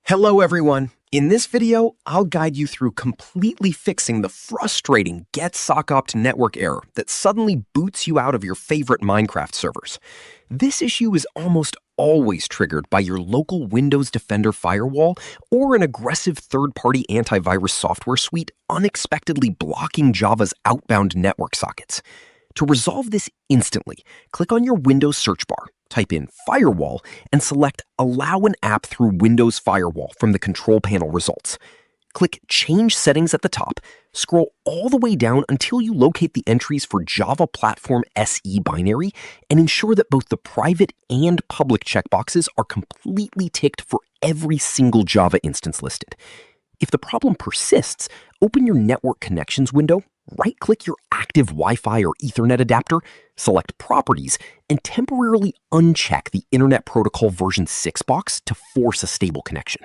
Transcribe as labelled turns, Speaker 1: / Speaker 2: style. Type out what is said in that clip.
Speaker 1: Hello everyone! In this video, I'll guide you through completely fixing the frustrating Getsockopt network error that suddenly boots you out of your favorite Minecraft servers. This issue is almost always triggered by your local Windows Defender firewall or an aggressive third-party antivirus software suite unexpectedly blocking Java's outbound network sockets. To resolve this instantly, click on your Windows search bar, type in Firewall, and select Allow an app through Windows Firewall from the control panel results. Click Change Settings at the top, scroll all the way down until you locate the entries for Java Platform SE binary, and ensure that both the private and public checkboxes are completely ticked for every single Java instance listed. If the problem persists, open your Network Connections window, right-click your active Wi-Fi or Ethernet adapter, select Properties, and temporarily uncheck the Internet Protocol version 6 box to force a stable connection.